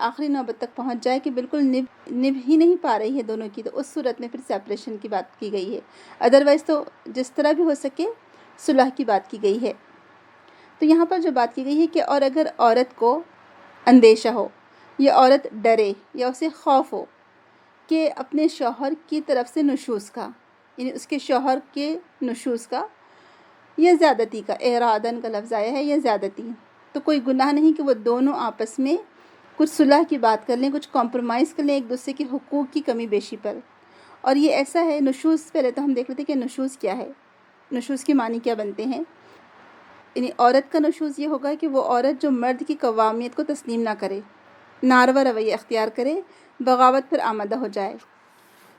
آخری نوبت تک پہنچ جائے کہ بالکل نبھ ہی نہیں پا رہی ہے دونوں کی، تو اس صورت میں پھر سیپریشن کی بات کی گئی ہے۔ ادروائز تو جس طرح بھی ہو سکے صلح کی بات کی گئی ہے۔ تو یہاں پر جو بات کی گئی ہے کہ اور اگر عورت کو اندیشہ ہو یا عورت ڈرے یا اسے خوف ہو کہ اپنے شوہر کی طرف سے نشوز کا، یعنی اس کے شوہر کے نشوز کا یا زیادتی کا، ارادن کا لفظ آیا ہے، یا زیادتی، تو کوئی گناہ نہیں کہ وہ دونوں آپس میں کچھ صلح کی بات کر لیں، کچھ کمپرومائز کر لیں ایک دوسرے کے حقوق کی کمی بیشی پر۔ اور یہ ایسا ہے، نشوز پہلے تو ہم دیکھ لیتے ہیں کہ نشوز کیا ہے، نشوز کے معنی کیا بنتے ہیں۔ یعنی عورت کا نشوز یہ ہوگا کہ وہ عورت جو مرد کی قوامیت کو تسلیم نہ کرے، ناروا رویہ اختیار کرے، بغاوت پر آمادہ ہو جائے،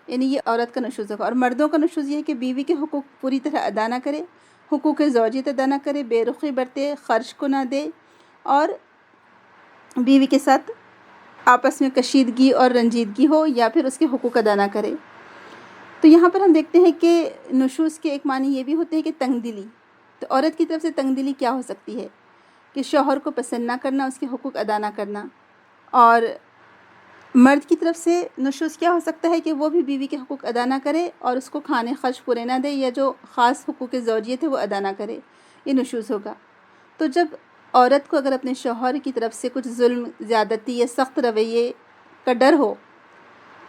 یعنی یہ عورت کا نشوز ہوگا۔ اور مردوں کا نشوز یہ ہے کہ بیوی کے حقوق پوری طرح ادا نہ کرے، حقوق زوجیت ادا نہ کرے، بے رخی برتے، خرچ کو نہ دے، اور بیوی کے ساتھ آپس میں کشیدگی اور رنجیدگی ہو یا پھر اس کے حقوق ادا نہ کرے۔ تو یہاں پر ہم دیکھتے ہیں کہ نشوز کے ایک معنی یہ بھی ہوتے ہیں کہ تنگ دلی۔ تو عورت کی طرف سے تنگ دلی کیا ہو سکتی ہے کہ شوہر کو پسند نہ کرنا، اس کے حقوق ادا نہ کرنا۔ اور مرد کی طرف سے نشوز کیا ہو سکتا ہے کہ وہ بھی بیوی کے حقوق ادا نہ کرے اور اس کو کھانے خرچ پورے نہ دے، یا جو خاص حقوق زوجیت ہے وہ ادا نہ کرے، یہ نشوز ہوگا۔ تو جب عورت کو اگر اپنے شوہر کی طرف سے کچھ ظلم، زیادتی یا سخت رویے کا ڈر ہو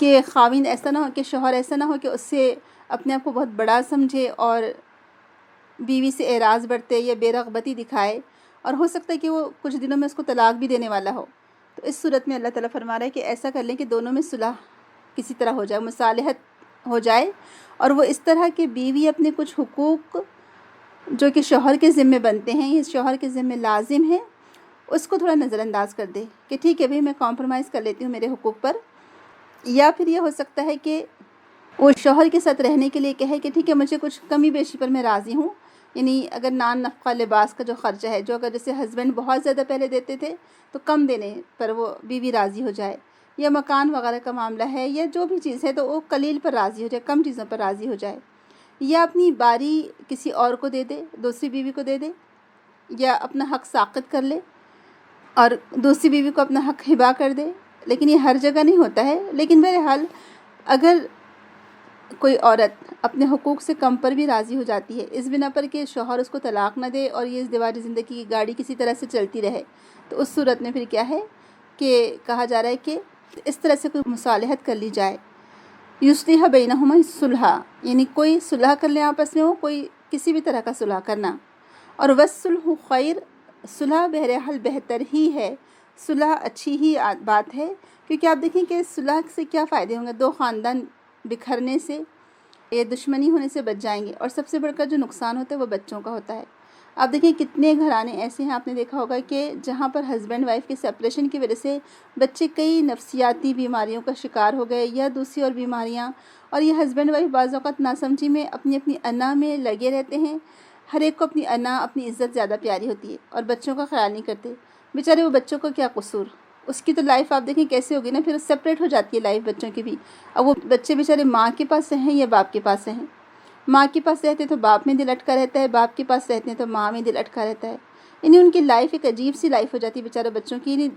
کہ خاوند ایسا نہ ہو، کہ شوہر ایسا نہ ہو کہ اس سے اپنے آپ کو بہت بڑا سمجھے اور بیوی سے اعراض برتے یا بے رغبتی دکھائے، اور ہو سکتا ہے کہ وہ کچھ دنوں میں اس کو طلاق بھی دینے والا ہو، تو اس صورت میں اللہ تعالیٰ فرما رہا ہے کہ ایسا کر لیں کہ دونوں میں صلح کسی طرح ہو جائے، مصالحت ہو جائے، اور وہ اس طرح کہ بیوی اپنے کچھ حقوق جو کہ شوہر کے ذمے بنتے ہیں یا شوہر کے ذمے لازم ہیں، اس کو تھوڑا نظر انداز کر دے کہ ٹھیک ہے بھائی میں کمپرومائز کر لیتی ہوں میرے حقوق پر۔ یا پھر یہ ہو سکتا ہے کہ وہ شوہر کے ساتھ رہنے کے لیے کہے کہ ٹھیک ہے مجھے کچھ کمی بیشی پر میں راضی ہوں، یعنی اگر نان نفقہ لباس کا جو خرچہ ہے، جو اگر جیسے ہسبینڈ بہت زیادہ پہلے دیتے تھے تو کم دینے پر وہ بیوی راضی ہو جائے، یا مکان وغیرہ کا معاملہ ہے یا جو بھی چیز ہے تو وہ قلیل پر راضی ہو جائے، کم چیزوں پر راضی ہو جائے، یا اپنی باری کسی اور کو دے دے، دوسری بیوی کو دے دے، یا اپنا حق ساقط کر لے اور دوسری بیوی کو اپنا حق ہبا کر دے۔ لیکن یہ ہر جگہ نہیں ہوتا ہے، لیکن بہرحال اگر کوئی عورت اپنے حقوق سے کم پر بھی راضی ہو جاتی ہے اس بنا پر کہ شوہر اس کو طلاق نہ دے اور یہ ازدواج زندگی کی گاڑی کسی طرح سے چلتی رہے، تو اس صورت میں پھر کیا ہے کہ کہا جا رہا ہے کہ اس طرح سے کوئی مصالحت کر لی جائے، یصلح بینہما صلح، یعنی کوئی صلح کر لیں آپس میں، ہو کوئی کسی بھی طرح کا صلح کرنا۔ اور والصلح خیر، صلح بہرحال بہتر ہی ہے، صلح اچھی ہی بات ہے، کیونکہ آپ دیکھیں کہ صلح سے کیا فائدے ہوں گے، دو خاندان بکھرنے سے یا دشمنی ہونے سے بچ جائیں گے، اور سب سے بڑھ کر جو نقصان ہوتا ہے وہ بچوں کا ہوتا ہے۔ آپ دیکھیں کتنے گھرانے ایسے ہیں، آپ نے دیکھا ہوگا کہ جہاں پر ہسبینڈ وائف کے سپریشن کی وجہ سے بچے کئی نفسیاتی بیماریوں کا شکار ہو گئے یا دوسری اور بیماریاں، اور یہ ہسبینڈ وائف بعض اوقات ناسمجھی میں اپنی انا میں لگے رہتے ہیں، ہر ایک کو اپنی انا، اپنی عزت زیادہ پیاری ہوتی ہے اور بچوں کا خیال نہیں کرتے، بیچارے وہ بچوں کا کیا قصور، اس کی تو لائف آپ دیکھیں کیسے ہوگی نا، پھر سپریٹ ہو جاتی ہے لائف بچوں کی بھی۔ اب وہ بچے بیچارے ماں کے پاس رہیں یا باپ کے پاس رہیں، ماں کے پاس رہتے تو باپ میں دل اٹکا رہتا ہے، باپ کے پاس رہتے ہیں تو ماں میں دل اٹکا رہتا ہے، یعنی ان کی لائف ایک عجیب سی لائف ہو جاتی ہے بیچارے بچوں کی، یعنی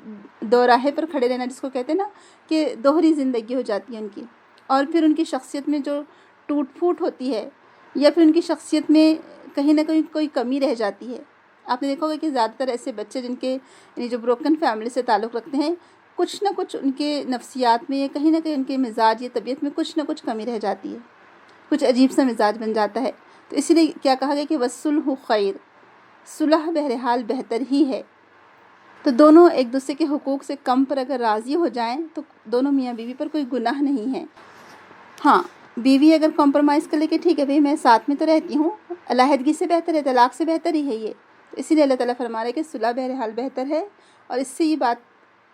دو راہے پر کھڑے رہنا جس کو کہتے ہیں نا، کہ دوہری زندگی ہو جاتی ہے ان کی، اور پھر ان کی شخصیت میں جو ٹوٹ پھوٹ ہوتی ہے یا پھر ان کی شخصیت میں کہیں نہ کہیں کوئی کمی رہ جاتی ہے۔ آپ نے دیکھا ہوگا کہ زیادہ تر ایسے بچے جن کے یعنی جو بروکن فیملی سے تعلق رکھتے ہیں، کچھ نہ کچھ ان کے نفسیات میں یا کہیں نہ کہیں ان کے مزاج یا طبیعت میں کچھ نہ کچھ کمی رہ جاتی ہے، کچھ عجیب سا مزاج بن جاتا ہے۔ تو اسی لیے کیا کہا گیا کہ والصلح خیر، صلح بہرحال بہتر ہی ہے۔ تو دونوں ایک دوسرے کے حقوق سے کم پر اگر راضی ہو جائیں تو دونوں میاں بیوی پر کوئی گناہ نہیں ہے۔ ہاں، بیوی اگر کمپرومائز کر لے کہ ٹھیک ہے بھائی میں ساتھ میں تو رہتی ہوں، علیحدگی سے بہتر ہے، طلاق سے بہتر ہی ہے یہ، تو اسی لیے اللہ تعالیٰ فرما رہا ہے کہ صلح بہرحال بہتر ہے، اور اس سے یہ بات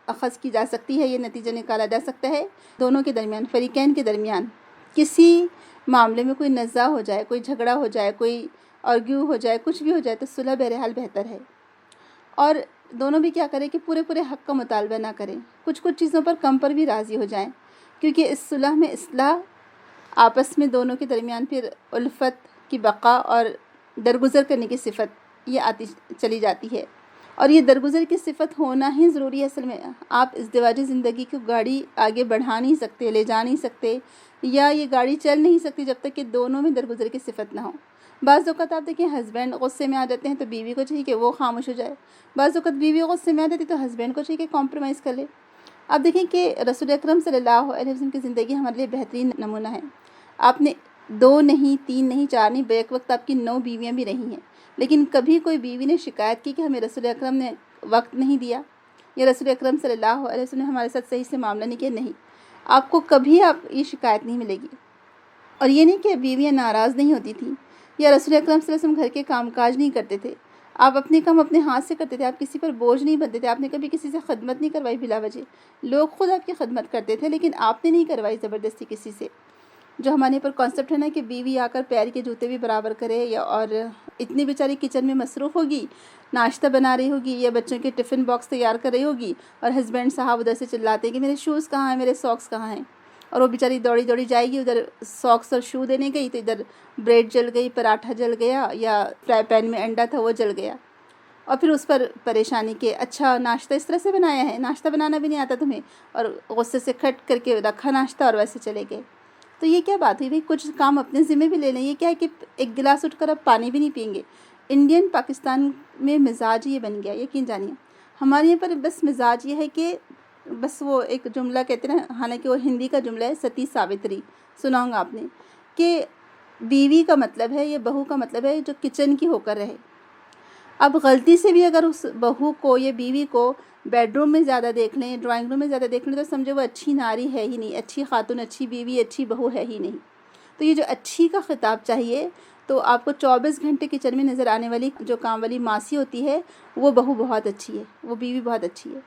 اخذ کی جا سکتی ہے، یہ نتیجہ نکالا جا سکتا ہے دونوں کے درمیان، فریقین کے درمیان کسی معاملے میں کوئی نزاع ہو جائے، کوئی جھگڑا ہو جائے، کوئی آرگیو ہو جائے، کچھ بھی ہو جائے تو صلح بہرحال بہتر ہے۔ اور دونوں بھی کیا کریں کہ پورے حق کا مطالبہ نہ کریں، کچھ چیزوں پر کم پر بھی راضی ہو جائیں، کیونکہ اس صلح میں اصلاح، آپس میں دونوں کے درمیان پھر الفت کی بقا اور درگزر کرنے کی صفت یہ آتی چلی جاتی ہے۔ اور یہ درگزر کی صفت ہونا ہی ضروری ہے اصل میں. آپ ازدواجی زندگی کو گاڑی آگے بڑھا نہیں سکتے، لے جا نہیں سکتے، یا یہ گاڑی چل نہیں سکتی جب تک کہ دونوں میں درگزر کی صفت نہ ہو. بعض اوقات آپ دیکھیں ہسبینڈ غصے میں آ جاتے ہیں تو بیوی کو چاہیے کہ وہ خاموش ہو جائے. بعض اوقات بیوی غصے میں آ جاتی تو ہسبینڈ کو چاہیے کہ کمپرومائز کر لے. آپ دیکھیں کہ رسول اکرم صلی اللہ علیہ وسلم کی زندگی ہمارے لیے بہترین نمونہ ہے. آپ نے 2 نہیں، 3 نہیں، 4 نہیں، بیک وقت آپ کی 9 بیویاں بھی رہی ہیں، لیکن کبھی کوئی بیوی نے شکایت کی کہ ہمیں رسول اکرم نے وقت نہیں دیا یا رسول اکرم صلی اللہ علیہ وسلم نے ہمارے ساتھ صحیح سے معاملہ نہیں کیا. نہیں، آپ کو کبھی یہ شکایت نہیں ملے گی. اور یہ نہیں کہ بیویاں ناراض نہیں ہوتی تھیں یا رسول اکرم صلی اللہ علیہ وسلم گھر کے کام کاج نہیں کرتے تھے. آپ اپنے کام اپنے ہاتھ سے کرتے تھے، آپ کسی پر بوجھ نہیں بنتے تھے. آپ نے کبھی کسی سے خدمت نہیں کروائی بلا وجہ. لوگ خود آپ کی خدمت کرتے تھے لیکن آپ نے نہیں کروائی زبردستی کسی سے. جو ہمارے پر کانسیپٹ ہے نا کہ بیوی آ کر پیر کے جوتے بھی برابر کرے، یا اور اتنی بیچاری کچن میں مصروف ہوگی، ناشتہ بنا رہی ہوگی یا بچوں کے ٹفن باکس تیار کر رہی ہوگی، اور ہسبینڈ صاحب ادھر سے چلاتے ہیں کہ میرے شوز کہاں ہیں، میرے ساکس کہاں ہیں. اور وہ بیچاری دوڑی دوڑی جائے گی، ادھر ساکس اور شو دینے گئی تو ادھر بریڈ جل گئی، پراٹھا جل گیا، یا فرائی پین میں انڈا تھا وہ جل گیا. اور پھر اس پر پریشانی کہ اچھا ناشتہ اس طرح سے بنایا ہے، ناشتہ بنانا بھی نہیں آتا تمہیں، اور غصے سے کھٹ کر کے رکھا ناشتہ اور ویسے چلے گئے. تو یہ کیا بات ہوئی بھائی؟ کچھ کام اپنے ذمہ بھی لے لیں. یہ کیا ہے کہ ایک گلاس اٹھ کر اب پانی بھی نہیں پئیں گے. انڈین پاکستان میں مزاج یہ بن گیا، یقین جانیے. ہمارے یہاں پر بس مزاج یہ ہے کہ بس وہ ایک جملہ کہتے ہیں نا، حالانکہ وہ ہندی کا جملہ ہے، ستی ساوتری، سنا ہوگا آپ نے، کہ بیوی کا مطلب ہے، یہ بہو کا مطلب ہے جو کچن کی ہو کر رہے. اب غلطی سے بھی اگر اس بہو کو یا بیوی کو بیڈ روم میں زیادہ دیکھ لیں، ڈرائنگ روم میں زیادہ دیکھ لیں، تو سمجھو وہ اچھی ناری ہے ہی نہیں، اچھی خاتون، اچھی بیوی، اچھی بہو ہے ہی نہیں. تو یہ جو اچھی کا خطاب چاہیے، تو آپ کو 24 گھنٹے کچن میں نظر آنے والی جو کام والی ماسی ہوتی ہے، وہ بہو بہت اچھی ہے، وہ بیوی بہت اچھی ہے.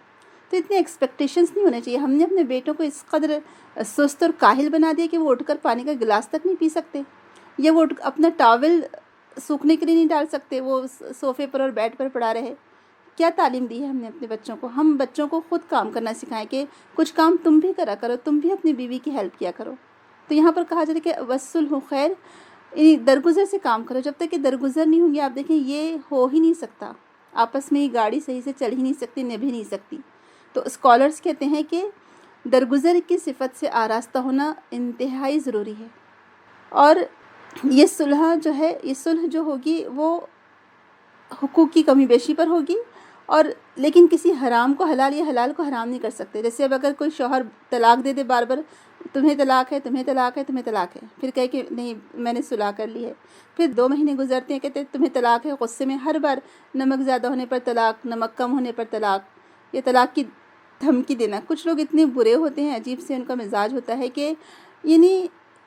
تو اتنے ایکسپیکٹیشنز نہیں ہونے چاہیے. ہم نے اپنے بیٹوں کو اس قدر سست اور کاہل بنا دیا کہ وہ اٹھ کر پانی کا گلاس تک نہیں پی سکتے، یا وہ اپنا ٹاول سوکھنے کے لیے نہیں ڈال سکتے، وہ صوفے پر اور بیڈ پر پڑا رہے. کیا تعلیم دی ہے ہم نے اپنے بچوں کو؟ ہم بچوں کو خود کام کرنا سکھائیں کہ کچھ کام تم بھی کرا کرو، تم بھی اپنی بیوی کی ہیلپ کیا کرو. تو یہاں پر کہا جاتا ہے کہ وصل ہو خیر، درگزر سے کام کرو. جب تک کہ درگزر نہیں ہوں گے، آپ دیکھیں یہ ہو ہی نہیں سکتا. آپس میں یہ گاڑی صحیح سے چل ہی نہیں سکتی، نبھ ہی نہیں سکتی. تو اسکالرز کہتے ہیں کہ درگزر کی صفت سے آراستہ ہونا انتہائی ضروری ہے. اور یہ صلح جو ہے، یہ صلح جو ہوگی وہ حقوق کی کمی بیشی پر ہوگی، اور لیکن کسی حرام کو حلال یا حلال کو حرام نہیں کر سکتے. جیسے اب اگر کوئی شوہر طلاق دے دے بار بار، تمہیں طلاق ہے، تمہیں طلاق ہے، تمہیں طلاق ہے، پھر کہے کہ نہیں میں نے صلح کر لی ہے. پھر 2 مہینے گزرتے ہیں، کہتے ہیں تمہیں طلاق ہے، غصے میں ہر بار نمک زیادہ ہونے پر طلاق، نمک کم ہونے پر طلاق، یا طلاق کی دھمکی دینا. کچھ لوگ اتنے برے ہوتے ہیں، عجیب سے ان کا مزاج ہوتا ہے کہ یعنی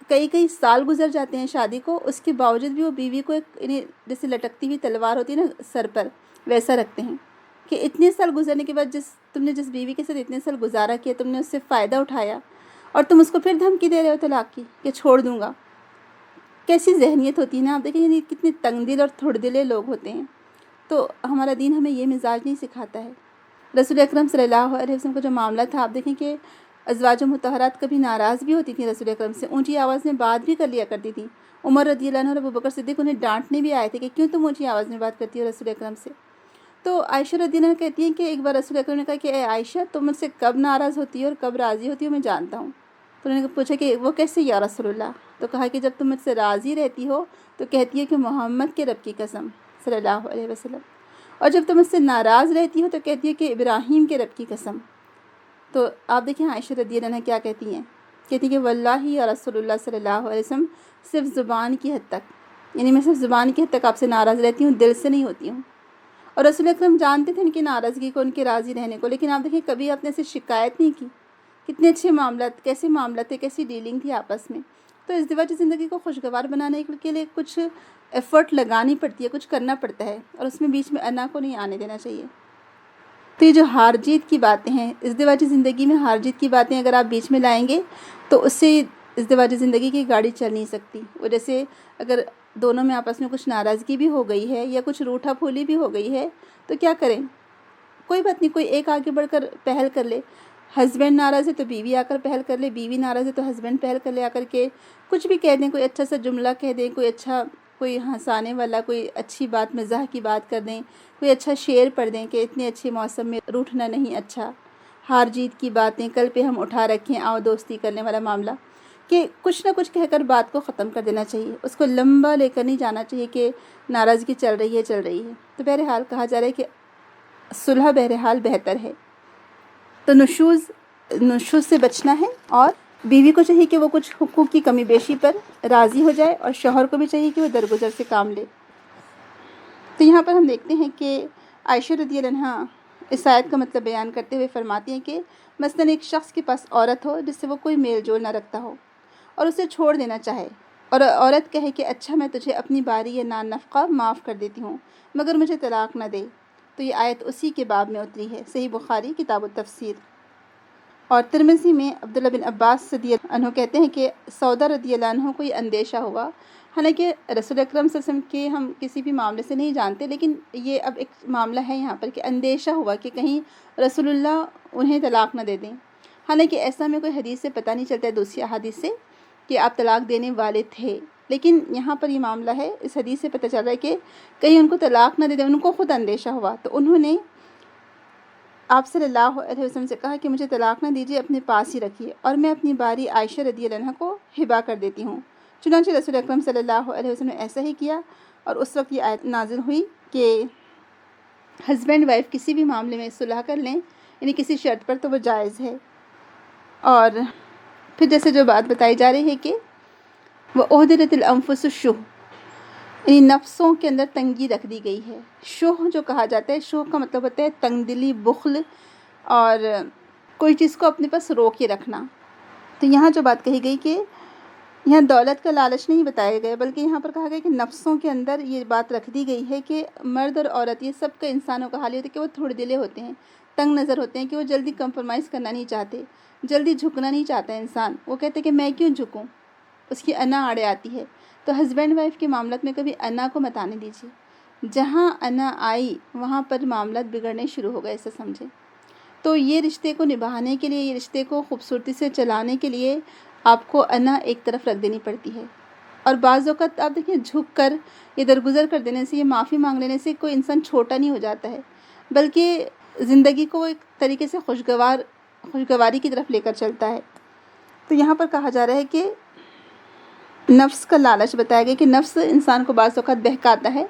کئی سال گزر جاتے ہیں شادی کو، اس کے باوجود بھی وہ بیوی کو ایک یعنی جیسے لٹکتی ہوئی تلوار ہوتی ہے نا سر پر، ویسا رکھتے ہیں کہ اتنے سال گزرنے کے بعد تم نے جس بیوی کے ساتھ اتنے سال گزارا کیا، تم نے اس سے فائدہ اٹھایا، اور تم اس کو پھر دھمکی دے رہے ہو طلاق کی کہ چھوڑ دوں گا. کیسی ذہنیت ہوتی ہے نا. آپ دیکھیں یعنی کتنے تنگ دل اور تھوڑ دلے لوگ ہوتے ہیں. تو ہمارا دین ہمیں یہ مزاج نہیں سکھاتا ہے. رسول اکرم صلی اللہ علیہ وسلم کا جو معاملہ تھا، آپ دیکھیں کہ ازواج مطہرات کبھی ناراض بھی ہوتی تھیں رسول اکرم سے، اونچی آواز میں بات بھی کر لیا کرتی تھیں. عمر رضی اللہ عنہ اور ابوبکر صدیق انہیں ڈانٹنے بھی آئے تھے کہ کیوں تم اونچی آواز میں بات کرتی ہو رسول اکرم سے. تو عائشہ رضی اللہ عنہ کہتی ہیں کہ ایک بار رسول اکرم نے کہا کہ اے عائشہ، تم مجھ سے کب ناراض ہوتی ہو اور کب راضی ہوتی ہو میں جانتا ہوں. تو انہوں نے پوچھا کہ وہ کیسے یا رسول اللہ؟ تو کہا کہ جب تم مجھ سے راضی رہتی ہو تو کہتی ہے کہ محمد کے رب کی قسم صلی اللہ علیہ وسلم، اور جب تم مجھ سے ناراض رہتی ہو تو کہتی ہے کہ ابراہیم کے رب کی قسم. تو آپ دیکھیں عائشہ رضی اللہ عنہ کیا کہتی ہیں، کہتی کہ واللہ یا رسول اللہ صلی اللہ علیہ وسلم، صرف زبان کی حد تک، یعنی میں صرف زبان کی حد تک آپ سے ناراض رہتی ہوں، دل سے نہیں ہوتی ہوں. اور رسول اکرم جانتے تھے ان کی ناراضگی کو، ان کے راضی رہنے کو، لیکن آپ دیکھیں کبھی آپ نے سے شکایت نہیں کی. کتنے اچھے معاملات، کیسے معاملات تھے، کیسی ڈیلنگ تھی آپس میں. تو ازدواجی زندگی کو خوشگوار بنانے کے لیے کچھ ایفرٹ لگانی پڑتی ہے، کچھ کرنا پڑتا ہے، اور اس میں بیچ میں انا کو نہیں آنے دینا چاہیے. تو یہ جو ہار جیت کی باتیں ہیں، ازدواجی زندگی میں ہار جیت کی باتیں اگر آپ بیچ میں لائیں گے تو اس سے ازدواجی زندگی کی گاڑی چل نہیں سکتی. وہ جیسے اگر دونوں میں آپس میں کچھ ناراضگی بھی ہو گئی ہے یا کچھ روٹھا پھولی بھی ہو گئی ہے تو کیا کریں؟ کوئی بات نہیں، کوئی ایک آگے بڑھ کر پہل کر لے. ہسبینڈ ناراض ہے تو بیوی آ کر پہل کر لے، بیوی ناراض ہے تو ہسبینڈ پہل کر لے، آ کر کے کچھ بھی کہہ دیں، کوئی اچھا سا جملہ کہہ دیں، کوئی اچھا کوئی ہنسانے والا کوئی اچھی بات مزاح کی بات کر دیں، کوئی اچھا شعر پڑھ دیں کہ اتنے اچھے موسم میں روٹھنا نہیں اچھا، ہار جیت کی باتیں کل پہ ہم اٹھا رکھیں، آؤ دوستی کرنے والا معاملہ، کہ کچھ نہ کچھ کہہ کر بات کو ختم کر دینا چاہیے، اس کو لمبا لے کر نہیں جانا چاہیے کہ ناراضگی چل رہی ہے۔ تو بہرحال کہا جا رہا ہے کہ صلح بہرحال بہتر ہے، تو نشوز سے بچنا ہے، اور بیوی کو چاہیے کہ وہ کچھ حقوق کی کمی بیشی پر راضی ہو جائے، اور شوہر کو بھی چاہیے کہ وہ درگزر سے کام لے۔ تو یہاں پر ہم دیکھتے ہیں کہ عائشہ رضی اللہ عنہا اس آیت کا مطلب بیان کرتے ہوئے فرماتی ہیں کہ مثلاً ایک شخص کے پاس عورت ہو جس سے وہ کوئی میل جول نہ رکھتا ہو اور اسے چھوڑ دینا چاہے، اور عورت کہے کہ اچھا میں تجھے اپنی باری یا نان نفقہ معاف کر دیتی ہوں مگر مجھے طلاق نہ دے، تو یہ آیت اسی کے باب میں اتری ہے۔ صحیح بخاری کتاب التفسیر۔ اور ترمذی میں عبداللہ بن عباس رضی اللہ عنہ کہتے ہیں کہ سودا رضی اللہ عنہ کو یہ اندیشہ ہوا، حالانکہ رسول اکرم صلی اللہ علیہ وسلم کے ہم کسی بھی معاملے سے نہیں جانتے، لیکن یہ اب ایک معاملہ ہے یہاں پر کہ اندیشہ ہوا کہ کہیں رسول اللہ انہیں طلاق نہ دے دیں، حالانکہ ایسا ہمیں کوئی حدیث سے پتہ نہیں چلتا ہے، دوسری احادیث سے، کہ آپ طلاق دینے والے تھے، لیکن یہاں پر یہ معاملہ ہے، اس حدیث سے پتہ چل رہا ہے کہ کہیں ان کو طلاق نہ دے دیں، ان کو خود اندیشہ ہوا، تو انہوں نے آپ صلی اللہ علیہ وسلم سے کہا کہ مجھے طلاق نہ دیجیے، اپنے پاس ہی رکھیے، اور میں اپنی باری عائشہ رضی اللہ عنہ کو ہبہ کر دیتی ہوں۔ چنانچہ رسول اکرم صلی اللہ علیہ وسلم نے ایسا ہی کیا، اور اس وقت یہ آیت نازل ہوئی کہ ہسبینڈ وائف کسی بھی معاملے میں صلح کر لیں، یعنی کسی شرط پر، تو وہ جائز ہے۔ اور پھر جیسے جو بات بتائی جا رہی ہے کہ وَأُحْضِرَتِ الْأَنفُسُ الشُّحَّ، یعنی نفسوں کے اندر تنگی رکھ دی گئی ہے۔ شوہ جو کہا جاتا ہے، شوہ کا مطلب ہوتا ہے تنگ دلی، بخل، اور کوئی چیز کو اپنے پاس رو کے رکھنا۔ تو یہاں جو بات کہی گئی کہ یہاں دولت کا لالچ نہیں بتایا گیا، بلکہ یہاں پر کہا گیا کہ نفسوں کے اندر یہ بات رکھ دی گئی ہے کہ مرد اور عورت یہ سب کا انسانوں کا حال یہ ہوتا ہے کہ وہ تھوڑے دلے ہوتے ہیں، تنگ نظر ہوتے ہیں، کہ وہ جلدی کمپرومائز کرنا نہیں چاہتے، جلدی جھکنا نہیں چاہتا انسان، وہ کہتے ہیں کہ میں کیوں جھکوں، اس کی انا آڑے آتی ہے۔ تو ہسبینڈ وائف کے معاملات میں کبھی انا کو مت آنے دیجیے، جہاں انا آئی وہاں پر معاملات بگڑنے شروع ہو گئے، ایسا سمجھیں۔ تو یہ رشتے کو نبھانے کے لیے، یہ رشتے کو خوبصورتی سے چلانے کے لیے آپ کو انا ایک طرف رکھ دینی پڑتی ہے، اور بعض اوقات آپ دیکھیں جھک کر یہ درگزر کر دینے سے، یہ معافی مانگ لینے سے کوئی انسان چھوٹا نہیں ہو جاتا ہے، بلکہ زندگی کو ایک طریقے سے خوشگواری کی طرف لے کر چلتا ہے۔ تو یہاں پر کہا جا رہا ہے کہ نفس کا لالچ بتایا گیا کہ نفس انسان کو بعض اوقات بہکاتا ہے،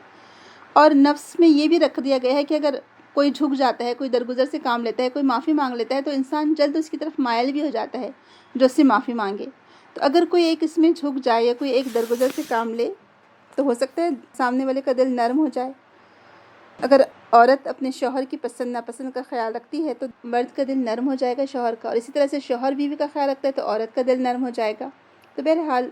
اور نفس میں یہ بھی رکھ دیا گیا ہے کہ اگر کوئی جھک جاتا ہے، کوئی درگزر سے کام لیتا ہے، کوئی معافی مانگ لیتا ہے، تو انسان جلد اس کی طرف مائل بھی ہو جاتا ہے جو اس سے معافی مانگے۔ تو اگر کوئی ایک اس میں جھک جائے یا کوئی ایک درگزر سے کام لے تو ہو سکتا ہے سامنے والے کا دل نرم ہو جائے۔ اگر عورت اپنے شوہر کی پسند ناپسند کا خیال رکھتی ہے تو مرد کا دل نرم ہو جائے گا شوہر کا، اور اسی طرح سے شوہر بیوی کا خیال رکھتا ہے تو عورت کا دل نرم ہو جائے گا۔ تو بہرحال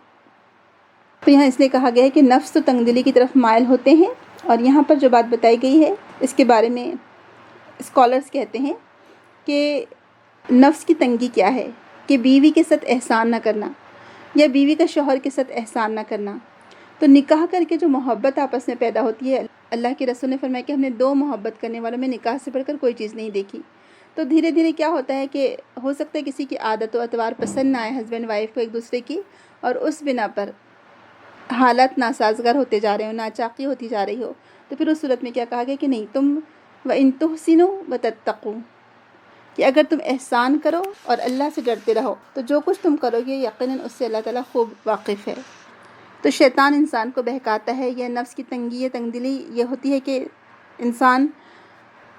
تو یہاں اس لیے کہا گیا ہے کہ نفس تو تنگ دلی کی طرف مائل ہوتے ہیں، اور یہاں پر جو بات بتائی گئی ہے اس کے بارے میں اسکالرز کہتے ہیں کہ نفس کی تنگی کیا ہے، کہ بیوی کے ساتھ احسان نہ کرنا، یا بیوی کا شوہر کے ساتھ احسان نہ کرنا۔ تو نکاح کر کے جو محبت آپس میں پیدا ہوتی ہے، اللہ کے رسول نے فرمایا کہ ہم نے دو محبت کرنے والوں میں نکاح سے بڑھ کر کوئی چیز نہیں دیکھی۔ تو دھیرے دھیرے کیا ہوتا ہے کہ ہو سکتا ہے کسی کی عادت و اطوار پسند نہ آئے ہسبینڈ وائف کو ایک دوسرے کی، اور اس بنا پر حالات ناسازگار ہوتے جا رہے ہو، ناچاقی ہوتی جا رہی ہو، تو پھر اس صورت میں کیا کہا گیا کہ نہیں، تم وَإِن تُحْسِنُوا وَتَتَّقُوا، کہ اگر تم احسان کرو اور اللہ سے ڈرتے رہو تو جو کچھ تم کرو گے یقیناً اس سے اللہ تعالیٰ خوب واقف ہے۔ تو شیطان انسان کو بہکاتا ہے، یہ نفس کی تنگی، یہ تنگ دلی یہ ہوتی ہے کہ انسان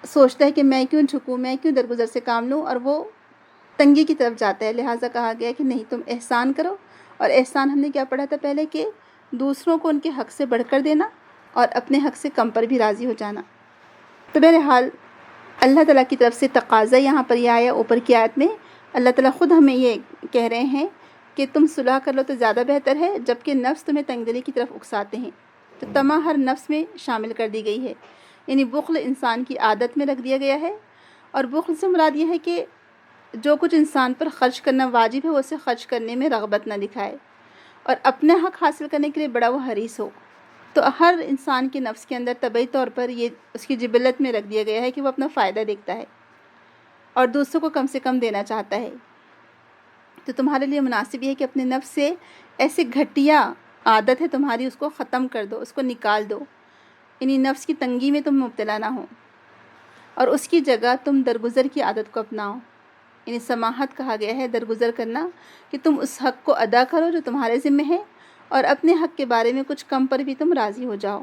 سوچتا ہے کہ میں کیوں جھکوں، میں کیوں درگزر سے کام لوں، اور وہ تنگی کی طرف جاتا ہے۔ لہٰذا کہا گیا کہ نہیں، تم احسان کرو، اور احسان ہم نے کیا پڑھا تھا پہلے کہ دوسروں کو ان کے حق سے بڑھ کر دینا اور اپنے حق سے کم پر بھی راضی ہو جانا۔ تو بہرحال اللہ تعالیٰ کی طرف سے تقاضا یہاں پر یہ آیا، اوپر کی آیت میں اللہ تعالیٰ خود ہمیں یہ کہہ رہے ہیں کہ تم صلح کر لو تو زیادہ بہتر ہے، جبکہ نفس تمہیں تنگ دلی کی طرف اکساتے ہیں۔ تو طمع ہر نفس میں شامل کر دی گئی ہے، یعنی بخل انسان کی عادت میں رکھ دیا گیا ہے، اور بخل سے مراد یہ ہے کہ جو کچھ انسان پر خرچ کرنا واجب ہے وہ اسے خرچ کرنے میں رغبت نہ دکھائے، اور اپنا حق حاصل کرنے کے لیے بڑا وہ حریص ہو۔ تو ہر انسان کے نفس کے اندر طبعی طور پر یہ اس کی جبلت میں رکھ دیا گیا ہے کہ وہ اپنا فائدہ دیکھتا ہے اور دوسروں کو کم سے کم دینا چاہتا ہے۔ تو تمہارے لیے مناسب یہ ہے کہ اپنے نفس سے ایسے گھٹیا عادت ہے تمہاری اس کو ختم کر دو، اس کو نکال دو، یعنی نفس کی تنگی میں تم مبتلا نہ ہو، اور اس کی جگہ تم درگزر کی عادت کو اپناؤ۔ یعنی سماحت کہا گیا ہے درگزر کرنا، کہ تم اس حق کو ادا کرو جو تمہارے ذمہ ہے، اور اپنے حق کے بارے میں کچھ کم پر بھی تم راضی ہو جاؤ۔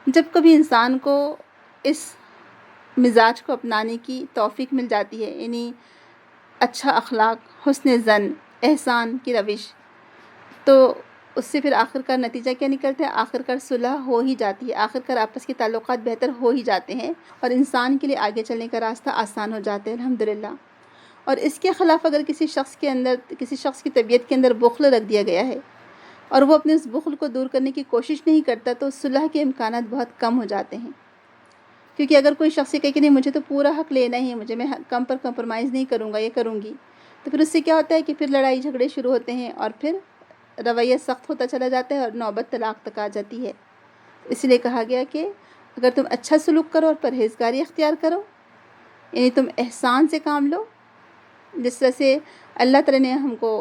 جب کبھی انسان کو اس مزاج کو اپنانے کی توفیق مل جاتی ہے، یعنی اچھا اخلاق، حسن ظن، احسان کی روش، تو اس سے پھر آخر کار نتیجہ کیا نکلتا ہے؟ آخر کار صلح ہو ہی جاتی ہے، آخر کار آپس کے تعلقات بہتر ہو ہی جاتے ہیں، اور انسان کے لیے آگے چلنے کا راستہ آسان ہو جاتا ہے الحمدللہ۔ اور اس کے خلاف اگر کسی شخص کی طبیعت کے اندر بخل رکھ دیا گیا ہے، اور وہ اپنے اس بخل کو دور کرنے کی کوشش نہیں کرتا، تو صلح کے امکانات بہت کم ہو جاتے ہیں۔ کیونکہ اگر کوئی شخص یہ کہے کہ نہیں مجھے تو پورا حق لینا ہی ہے، میں کم پر کمپرومائز نہیں کروں گا، یہ کروں گی، تو پھر اس سے کیا ہوتا ہے کہ پھر لڑائی جھگڑے شروع ہوتے ہیں، اور پھر رویہ سخت ہوتا چلا جاتا ہے، اور نوبت طلاق تک آ جاتی ہے۔ اس لیے کہا گیا کہ اگر تم اچھا سلوک کرو اور پرہیزگاری اختیار کرو، یعنی تم احسان سے کام لو، جس طرح سے اللہ تعالیٰ نے ہم کو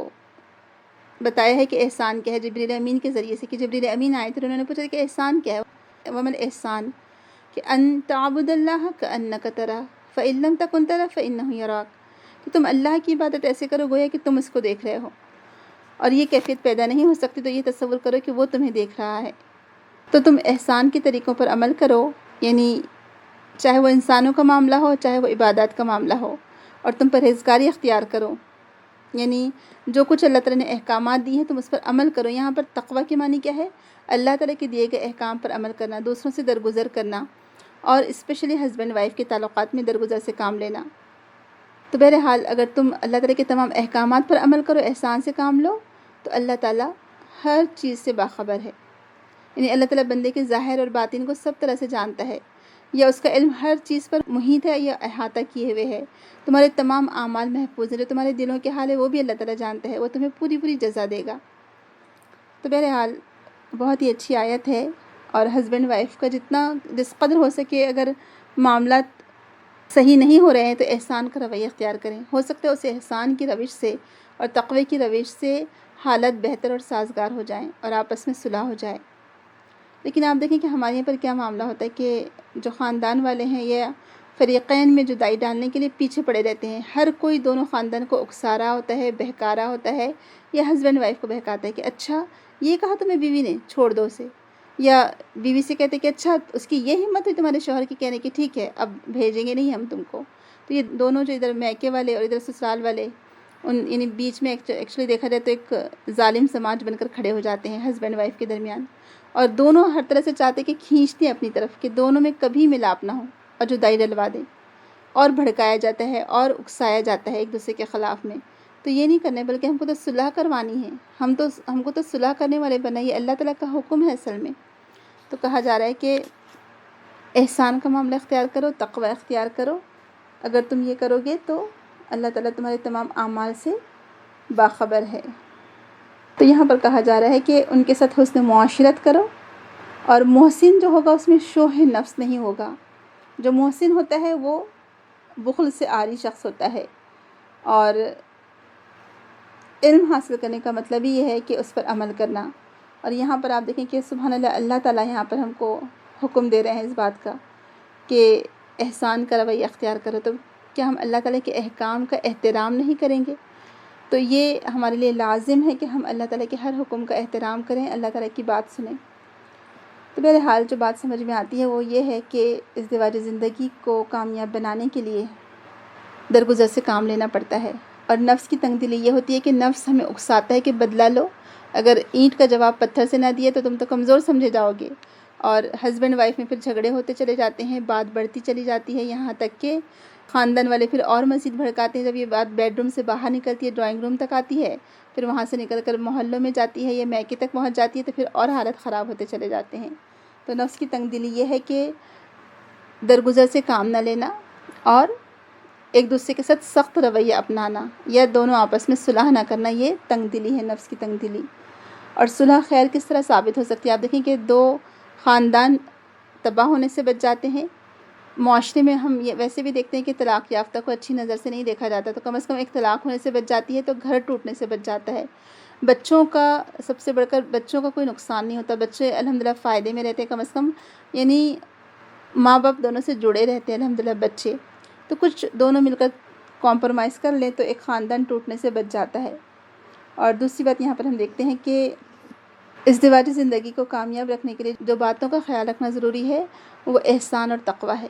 بتایا ہے کہ احسان کیا ہے جبریل امین کے ذریعے سے، کہ جبریل امین آئے تھے، انہوں نے پوچھا کہ احسان کیا ہے؟ ومن احسان، کہ ان تعبد اللہ کأنک تراہ فإن لم تکن تراہ فإنہ یراک، کہ تم اللہ کی عبادت ایسے کرو گویا کہ تم اس کو دیکھ رہے ہو، اور یہ کیفیت پیدا نہیں ہو سکتی، تو یہ تصور کرو کہ وہ تمہیں دیکھ رہا ہے۔ تو تم احسان کے طریقوں پر عمل کرو، یعنی چاہے وہ انسانوں کا معاملہ ہو، چاہے وہ عبادات کا معاملہ ہو، اور تم پرہیزگاری اختیار کرو، یعنی جو کچھ اللہ تعالیٰ نے احکامات دی ہیں تم اس پر عمل کرو۔ یہاں پر تقویٰ کے معنی کیا ہے؟ اللہ تعالیٰ کے دیے گئے احکام پر عمل کرنا، دوسروں سے درگزر کرنا، اور اسپیشلی ہسبینڈ وائف کے تعلقات میں درگزر سے کام لینا۔ تو بہرحال اگر تم اللہ تعالیٰ کے تمام احکامات پر عمل کرو، احسان سے کام لو، تو اللہ تعالیٰ ہر چیز سے باخبر ہے، یعنی اللہ تعالیٰ بندے کے ظاہر اور باطن کو سب طرح سے جانتا ہے، یا اس کا علم ہر چیز پر محیط ہے یا احاطہ کیے ہوئے ہے۔ تمہارے تمام اعمال محفوظ ہیں، جو تمہارے دلوں کے حال ہے وہ بھی اللہ تعالیٰ جانتا ہے، وہ تمہیں پوری جزا دے گا۔ تو بہرحال بہت ہی اچھی آیت ہے، اور ہسبینڈ وائف کا جس قدر ہو سکے اگر معاملات صحیح نہیں ہو رہے ہیں تو احسان کا رویہ اختیار کریں، ہو سکتا ہے اس احسان کی روش سے اور تقوی کی روش سے حالت بہتر اور سازگار ہو جائیں اور آپس میں صلح ہو جائے۔ لیکن آپ دیکھیں کہ ہمارے یہاں پر کیا معاملہ ہوتا ہے کہ جو خاندان والے ہیں یہ فریقین میں جدائی ڈالنے کے لیے پیچھے پڑے رہتے ہیں، ہر کوئی دونوں خاندان کو اکسا رہا ہوتا ہے، بہکا رہا ہوتا ہے، یا ہسبینڈ وائف کو بہکاتا ہے کہ اچھا یہ کہا تمہیں بیوی نے چھوڑ دو اسے، یا بیوی سے کہتے کہ اچھا اس کی یہ ہمت ہوئی تمہارے شوہر کی کہنے کی ٹھیک ہے اب بھیجیں گے نہیں ہم تم کو۔ تو یہ دونوں جو ادھر میکے والے اور ادھر سسرال والے، یعنی بیچ میں ایکچولی دیکھا جائے تو ایک ظالم سماج بن کر کھڑے ہو جاتے ہیں ہسبینڈ وائف کے درمیان، اور دونوں ہر طرح سے چاہتے کہ کھینچتے ہیں اپنی طرف کہ دونوں میں کبھی ملاپ نہ ہو اور جدائی ڈلوا دیں، اور بھڑکایا جاتا ہے اور اکسایا جاتا ہے ایک دوسرے کے خلاف میں۔ تو یہ نہیں کرنا ہے، بلکہ ہم کو تو صلح کروانی ہے، ہم کو تو صلح کرنے والے بنائیے، اللہ تعالیٰ کا حکم ہے اصل میں۔ تو کہا جا رہا ہے کہ احسان کا معاملہ اختیار کرو، تقوی اختیار کرو، اگر تم یہ کرو گے تو اللہ تعالیٰ تمہارے تمام اعمال سے باخبر ہے۔ تو یہاں پر کہا جا رہا ہے کہ ان کے ساتھ حسن معاشرت کرو، اور محسن جو ہوگا اس میں شوہ نفس نہیں ہوگا، جو محسن ہوتا ہے وہ بخل سے عاری شخص ہوتا ہے، اور علم حاصل کرنے کا مطلب ہی یہ ہے کہ اس پر عمل کرنا۔ اور یہاں پر آپ دیکھیں کہ سبحان اللہ، اللہ تعالیٰ یہاں پر ہم کو حکم دے رہے ہیں اس بات کا کہ احسان کا رویہ اختیار کرو، تو کیا ہم اللہ تعالیٰ کے احکام کا احترام نہیں کریں گے؟ تو یہ ہمارے لیے لازم ہے کہ ہم اللہ تعالیٰ کے ہر حکم کا احترام کریں، اللہ تعالیٰ کی بات سنیں۔ تو بہرحال جو بات سمجھ میں آتی ہے وہ یہ ہے کہ ازدواجی زندگی کو کامیاب بنانے کے لیے درگزر سے کام لینا پڑتا ہے، اور نفس کی تنگ دلی یہ ہوتی ہے کہ نفس ہمیں اکساتا ہے کہ بدلہ لو، اگر اینٹ کا جواب پتھر سے نہ دیے تو تم تو کمزور سمجھے جاؤ گے، اور ہسبینڈ وائف میں پھر جھگڑے ہوتے چلے جاتے ہیں، بات بڑھتی چلی جاتی ہے، یہاں تک کہ خاندان والے پھر اور مزید بھڑکاتے ہیں۔ جب یہ بات بیڈ روم سے باہر نکلتی ہے، ڈرائنگ روم تک آتی ہے، پھر وہاں سے نکل کر محلوں میں جاتی ہے یا میکے تک پہنچ جاتی ہے، تو پھر اور حالت خراب ہوتے چلے جاتے ہیں۔ تو نفس کی تنگ دلی یہ ہے کہ درگزر سے کام نہ لینا، اور ایک دوسرے کے ساتھ سخت رویہ اپنانا، یا دونوں آپس میں صلح نہ کرنا، یہ تنگ دلی ہے، نفس کی تنگ دلی۔ اور صلح خیر کس طرح ثابت ہو سکتی ہے؟ آپ دیکھیں کہ دو خاندان تباہ ہونے سے بچ جاتے ہیں۔ معاشرے میں ہم یہ ویسے بھی دیکھتے ہیں کہ طلاق یافتہ کو اچھی نظر سے نہیں دیکھا جاتا، تو کم از کم ایک طلاق ہونے سے بچ جاتی ہے، تو گھر ٹوٹنے سے بچ جاتا ہے۔ بچوں کا سب سے بڑھ کر بچوں کا کوئی نقصان نہیں ہوتا، بچے الحمدللہ فائدے میں رہتے ہیں کم از کم، یعنی ماں باپ دونوں سے جڑے رہتے ہیں الحمدللہ بچے، تو کچھ دونوں مل کر کمپرومائز کر لیں تو ایک خاندان ٹوٹنے سے بچ جاتا ہے۔ اور دوسری بات یہاں پر ہم دیکھتے ہیں کہ ازدواجی زندگی کو کامیاب رکھنے کے لیے جو باتوں کا خیال رکھنا ضروری ہے وہ احسان اور تقویٰ ہے،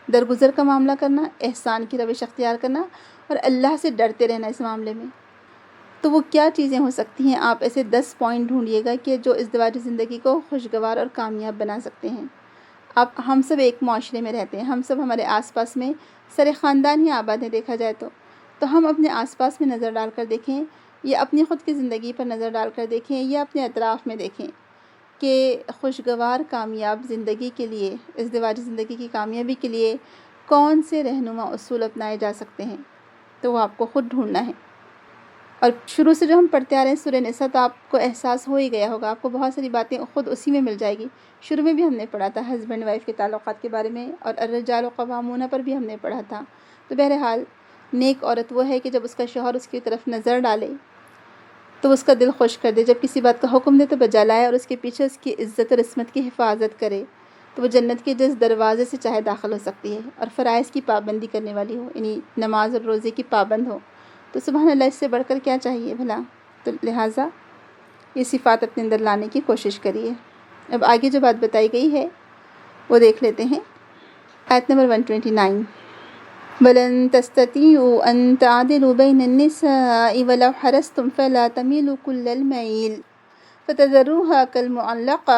درگزر کا معاملہ کرنا، احسان کی روش اختیار کرنا اور اللہ سے ڈرتے رہنا اس معاملے میں۔ تو وہ کیا چیزیں ہو سکتی ہیں؟ آپ ایسے 10 پوائنٹ ڈھونڈیے گا کہ جو ازدواجی زندگی کو خوشگوار اور کامیاب بنا سکتے ہیں۔ ہم سب ایک معاشرے میں رہتے ہیں، ہم سب ہمارے آس پاس میں سارے خاندان ہی آباد ہیں دیکھا جائے تو ہم اپنے آس پاس میں نظر ڈال کر دیکھیں یا اپنی خود کی زندگی پر نظر ڈال کر دیکھیں یا اپنے اطراف میں دیکھیں کہ خوشگوار کامیاب زندگی کے لیے، ازدواجی زندگی کی کامیابی کے لیے کون سے رہنما اصول اپنائے جا سکتے ہیں، تو وہ آپ کو خود ڈھونڈنا ہے۔ اور شروع سے جو ہم پڑھتے آ رہے ہیں سورہ نساء، تو آپ کو احساس ہو ہی گیا ہوگا، آپ کو بہت ساری باتیں خود اسی میں مل جائے گی۔ شروع میں بھی ہم نے پڑھا تھا ہسبینڈ وائف کے تعلقات کے بارے میں، اور الرجال قوامون پر بھی ہم نے پڑھا تھا۔ تو بہرحال نیک عورت وہ ہے کہ جب اس کا شوہر اس کی طرف نظر ڈالے تو اس کا دل خوش کر دے، جب کسی بات کا حکم دے تو بجا لائے اور اس کے پیچھے اس کی عزت اور عصمت کی حفاظت کرے، تو وہ جنت کے جس دروازے سے چاہے داخل ہو سکتی ہے، اور فرائض کی پابندی کرنے والی ہو، یعنی نماز اور روزے کی پابند ہو، تو سبحان اللہ اس سے بڑھ کر کیا چاہیے بھلا؟ تو لہٰذا یہ صفات اپنے اندر لانے کی کوشش کریے۔ اب آگے جو بات بتائی گئی ہے وہ دیکھ لیتے ہیں، آیت نمبر 129، وَلَن تَسْتَطِيعُوا أَن تَعْدِلُوا بَيْنَ النِّسَاءِ وَلَوْ حَرَصْتُمْ فَلَا تَمِيلُوا كُلَّ الْمَيْلِ فَتَذَرُوهَا كَالْمُعَلَّقَةِ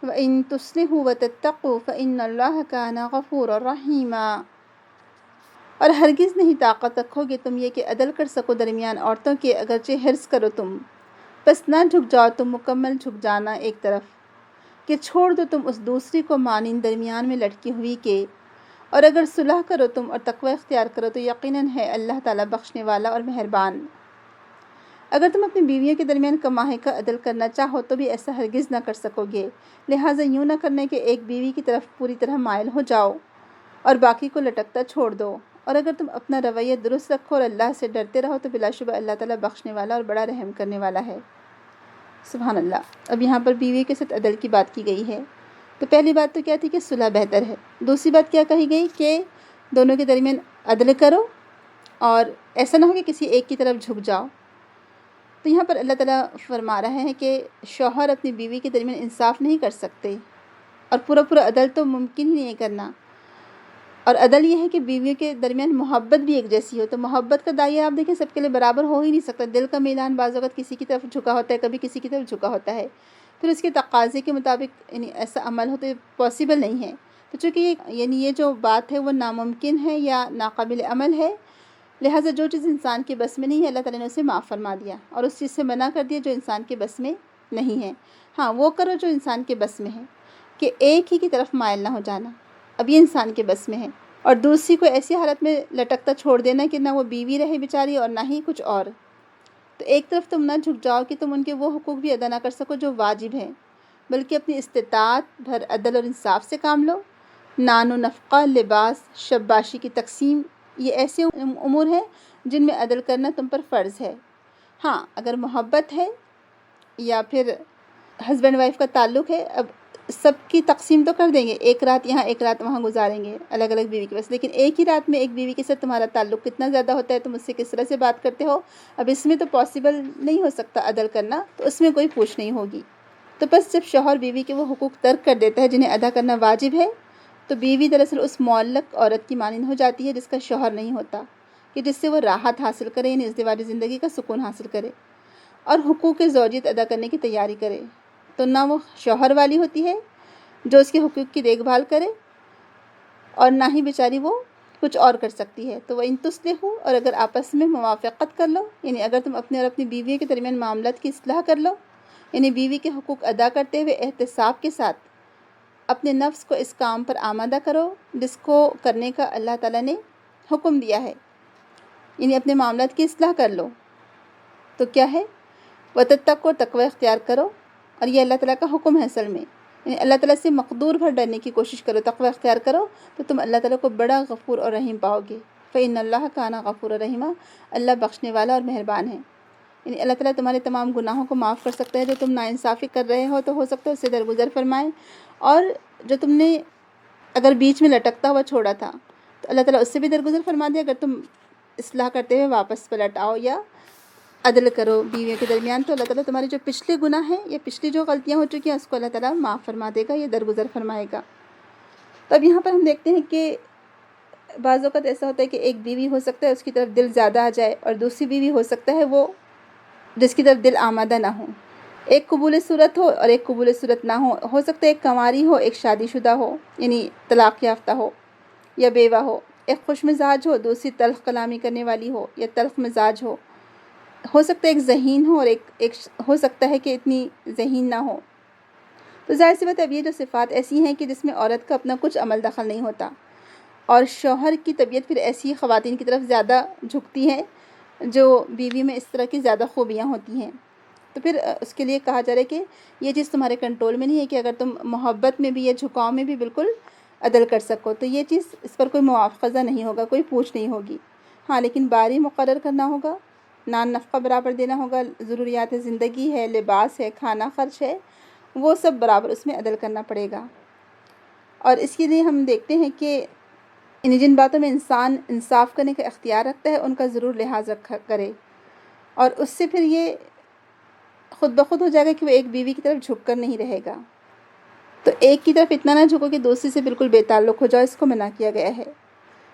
وَإِن تُصْلِحُوا وَتَتَّقُوا فَإِنَّ اللَّهَ كَانَ غَفُورًا رَحِيمًا۔ اور ہرگز نہیں طاقت رکھو گے تم یہ کہ عدل کر سکو درمیان عورتوں کے، اگرچہ حرص کرو تم، بس نہ جھک جاؤ تم مکمل جھک جانا ایک طرف، کہ چھوڑ دو تم اس دوسری کو مانند درمیان میں لٹکی ہوئی کے، اور اگر صلح کرو تم اور تقوی اختیار کرو تو یقیناً ہے اللہ تعالیٰ بخشنے والا اور مہربان۔ اگر تم اپنی بیویوں کے درمیان کماہے کا عدل کرنا چاہو تو بھی ایسا ہرگز نہ کر سکو گے، لہٰذا یوں نہ کرنے کہ ایک بیوی کی طرف پوری طرح مائل ہو جاؤ اور باقی کو لٹکتا چھوڑ دو، اور اگر تم اپنا رویہ درست رکھو اور اللہ سے ڈرتے رہو تو بلا شبہ اللہ تعالیٰ بخشنے والا اور بڑا رحم کرنے والا ہے۔ سبحان اللہ۔ اب یہاں پر بیوی کے ساتھ عدل کی بات کی گئی ہے، تو پہلی بات تو کیا تھی کہ صلح بہتر ہے، دوسری بات کیا کہی گئی کہ دونوں کے درمیان عدل کرو اور ایسا نہ ہو کہ کسی ایک کی طرف جھک جاؤ۔ تو یہاں پر اللہ تعالیٰ فرما رہے ہیں کہ شوہر اپنی بیوی کے درمیان انصاف نہیں کر سکتے، اور پورا عدل تو ممکن ہی نہیں کرنا، اور عدل یہ ہے کہ بیویوں کے درمیان محبت بھی ایک جیسی ہو، تو محبت کا دائرہ آپ دیکھیں سب کے لیے برابر ہو ہی نہیں سکتا، دل کا میلان بعض اوقات کسی کی طرف جھکا ہوتا ہے، کبھی کسی کی طرف جھکا ہوتا ہے، پھر اس کے تقاضے کے مطابق یعنی ایسا عمل ہو تو پاسبل نہیں ہے۔ تو چونکہ یہ جو بات ہے وہ ناممکن ہے یا ناقابل عمل ہے، لہٰذا جو چیز انسان کے بس میں نہیں ہے اللہ تعالیٰ نے اسے معاف فرما دیا، اور اس چیز سے منع کر دیا جو انسان کے بس میں نہیں ہے۔ ہاں وہ کرو جو انسان کے بس میں ہے، کہ ایک ہی کی طرف مائل نہ ہو جانا، اب یہ انسان کے بس میں ہے، اور دوسری کو ایسی حالت میں لٹکتا چھوڑ دینا کہ نہ وہ بیوی رہے بیچاری اور نہ ہی کچھ اور، تو ایک طرف تم نہ جھک جاؤ کہ تم ان کے وہ حقوق بھی ادا نہ کر سکو جو واجب ہیں، بلکہ اپنی استطاعت بھر عدل اور انصاف سے کام لو۔ نان و نفقہ، لباس، شباشی کی تقسیم، یہ ایسے امور ہیں جن میں عدل کرنا تم پر فرض ہے۔ ہاں اگر محبت ہے یا پھر ہسبینڈ وائف کا تعلق ہے، اب سب کی تقسیم تو کر دیں گے، ایک رات یہاں ایک رات وہاں گزاریں گے الگ الگ بیوی کے پاس، لیکن ایک ہی رات میں ایک بیوی کے ساتھ تمہارا تعلق کتنا زیادہ ہوتا ہے، تم اس سے کس طرح سے بات کرتے ہو، اب اس میں تو پاسبل نہیں ہو سکتا عدل کرنا، تو اس میں کوئی پوچھ نہیں ہوگی۔ تو بس جب شوہر بیوی کے وہ حقوق ترک کر دیتا ہے جنہیں ادا کرنا واجب ہے، تو بیوی دراصل اس معلق عورت کی مانند ہو جاتی ہے جس کا شوہر نہیں ہوتا، کہ جس سے وہ راحت حاصل کرے، یعنی ازدواجی زندگی کا سکون حاصل کرے اور حقوق زوجیت ادا کرنے کی تیاری کرے۔ تو نہ وہ شوہر والی ہوتی ہے جو اس کے حقوق کی دیکھ بھال کرے، اور نہ ہی بیچاری وہ کچھ اور کر سکتی ہے۔ تو وہ ان تصلحوا، اور اگر آپس میں موافقت کر لو، یعنی اگر تم اپنے اور اپنی بیویوں کے درمیان معاملات کی اصلاح کر لو، یعنی بیوی کے حقوق ادا کرتے ہوئے احتساب کے ساتھ اپنے نفس کو اس کام پر آمادہ کرو جس کو کرنے کا اللہ تعالیٰ نے حکم دیا ہے، یعنی اپنے معاملات کی اصلاح کر لو، تو کیا ہے وَتَتَّقُوا، تقوی اختیار کرو، اور یہ اللہ تعالیٰ کا حکم ہے اصل میں، یعنی اللہ تعالیٰ سے مقدور بھر ڈرنے کی کوشش کرو، تقوی اختیار کرو، تو تم اللہ تعالیٰ کو بڑا غفور اور رحیم پاؤ گے۔ فَإِنَّ اللَّهَ كَانَ غَفُورًا رَحِيمًا، اللہ بخشنے والا اور مہربان ہے۔ یعنی اللہ تعالیٰ تمہارے تمام گناہوں کو معاف کر سکتا ہے. جو تم ناانصافی کر رہے ہو تو ہو سکتا ہے اس سے درگزر فرمائے، اور جو تم نے اگر بیچ میں لٹکتا ہوا چھوڑا تھا تو اللہ تعالیٰ اس سے بھی درگزر فرما دے. اگر تم اصلاح کرتے ہوئے واپس پلٹ آؤ یا عدل کرو بیویوں کے درمیان، تو اللہ تعالیٰ تمہارے جو پچھلے گناہ ہیں یا پچھلی جو غلطیاں ہو چکی ہیں اس کو اللہ تعالیٰ معاف فرما دے گا یا درگزر فرمائے گا. تو اب یہاں پر ہم دیکھتے ہیں کہ بعض اوقات ایسا ہوتا ہے کہ ایک بیوی ہو سکتا ہے اس کی طرف دل زیادہ آ جائے، اور دوسری بیوی ہو سکتا ہے وہ جس کی طرف دل آمادہ نہ ہو. ایک قبول صورت ہو اور ایک قبول صورت نہ ہو سکتا ہے ایک کنواری ہو ایک شادی شدہ ہو یعنی طلاق یافتہ ہو یا بیوہ ہو. ایک خوش مزاج ہو دوسری تلخ کلامی کرنے والی ہو یا تلخ مزاج ہو سکتا ہے ایک ذہین ہو اور ایک ہو سکتا ہے کہ اتنی ذہین نہ ہو. تو ظاہر سی بات ہے اب یہ جو صفات ایسی ہیں کہ جس میں عورت کا اپنا کچھ عمل دخل نہیں ہوتا، اور شوہر کی طبیعت پھر ایسی خواتین کی طرف زیادہ جھکتی ہے جو بیوی میں اس طرح کی زیادہ خوبیاں ہوتی ہیں. تو پھر اس کے لیے کہا جا رہا ہے کہ یہ چیز تمہارے کنٹرول میں نہیں ہے کہ اگر تم محبت میں بھی یا جھکاؤ میں بھی بالکل عدل کر سکو، تو یہ چیز اس پر کوئی مواخذہ نہیں ہوگا، کوئی پوچھ نہیں ہوگی. ہاں لیکن باری مقرر کرنا ہوگا، نان نفقہ برابر دینا ہوگا، ضروریات زندگی ہے، لباس ہے، کھانا خرچ ہے، وہ سب برابر اس میں عدل کرنا پڑے گا. اور اس کے لیے ہم دیکھتے ہیں کہ جن باتوں میں انسان انصاف کرنے کا اختیار رکھتا ہے ان کا ضرور لحاظ رکھا کرے، اور اس سے پھر یہ خود بخود ہو جائے گا کہ وہ ایک بیوی کی طرف جھک کر نہیں رہے گا. تو ایک کی طرف اتنا نہ جھکو کہ دوسری سے بالکل بے تعلق ہو جاؤ، اس کو منع کیا گیا ہے.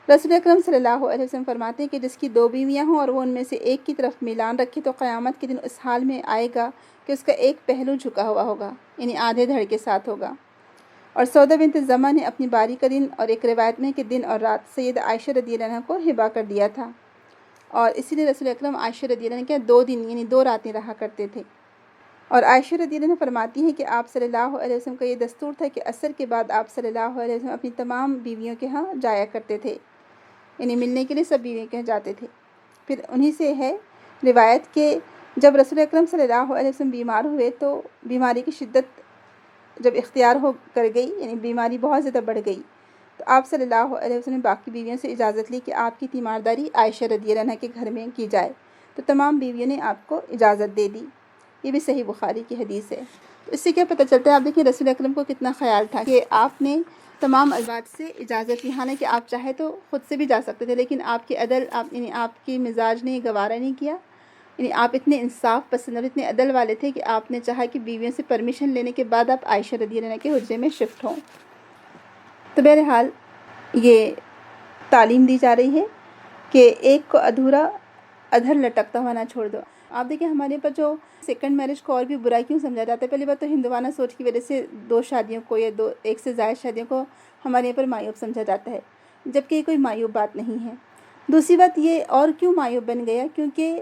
رسول اکرم صلی اللہ علیہ وسلم فرماتے ہیں کہ جس کی 2 بیویاں ہوں اور وہ ان میں سے ایک کی طرف میلان رکھے تو قیامت کے دن اس حال میں آئے گا کہ اس کا ایک پہلو جھکا ہوا ہوگا، یعنی آدھے دھڑ کے ساتھ ہوگا. اور سودہ بنت زمع نے اپنی باری کا دن، اور ایک روایت میں کہ دن اور رات سیدہ عائشہ رضی اللہ عنہ کو ہبہ کر دیا تھا، اور اسی لیے رسول اکرم عائشہ رضی اللہ عنہ کے 2 دن یعنی 2 راتیں رہا کرتے تھے. اور عائشہ رضی اللہ عنہ فرماتی ہیں کہ آپ صلی اللہ علیہ وسلم کا یہ دستور تھا کہ عصر کے بعد آپ صلی اللہ علیہ وسلم اپنی تمام بیویوں کے ہاں جایا کرتے تھے، یعنی ملنے کے لیے سب بیویوں کے ہاں جاتے تھے. پھر انہی سے ہے روایت کہ جب رسول اکرم صلی اللہ علیہ وسلم بیمار ہوئے تو بیماری کی شدت جب اختیار ہو کر گئی، یعنی بیماری بہت زیادہ بڑھ گئی، تو آپ صلی اللہ علیہ وسلم نے باقی بیویوں سے اجازت لی کہ آپ کی تیمارداری عائشہ رضی اللہ عنہ کے گھر میں کی جائے. تو تمام بیویوں نے آپ کو اجازت دے دی. یہ بھی صحیح بخاری کی حدیث ہے. تو اس سے کیا پتہ چلتا ہے، آپ دیکھیں رسول اکرم کو کتنا خیال تھا کہ آپ نے تمام ازواج سے اجازت لی. حالانکہ آپ چاہے تو خود سے بھی جا سکتے تھے، لیکن آپ کے عدل یعنی آپ کی مزاج نے گوارا نہیں کیا. یعنی آپ اتنے انصاف پسند اور اتنے عدل والے تھے کہ آپ نے چاہا کہ بیویوں سے پرمیشن لینے کے بعد آپ عائشہ رضی اللہ عنہ کے حجرے میں شفٹ ہوں. تو بہرحال یہ تعلیم دی جا رہی ہے کہ ایک کو ادھر لٹکتا ہوا نہ چھوڑ دو. آپ دیکھیں ہمارے پر جو سیکنڈ میرج کو اور بھی برا کیوں سمجھا جاتا ہے. پہلی بات تو ہندوانہ سوچ کی وجہ سے 2 شادیوں کو یا 1 سے زائد شادیوں کو ہمارے یہاں پر معیوب سمجھا جاتا ہے، جبکہ یہ کوئی معیوب بات نہیں ہے. دوسری بات یہ اور کیوں معیوب بن گیا، کیونکہ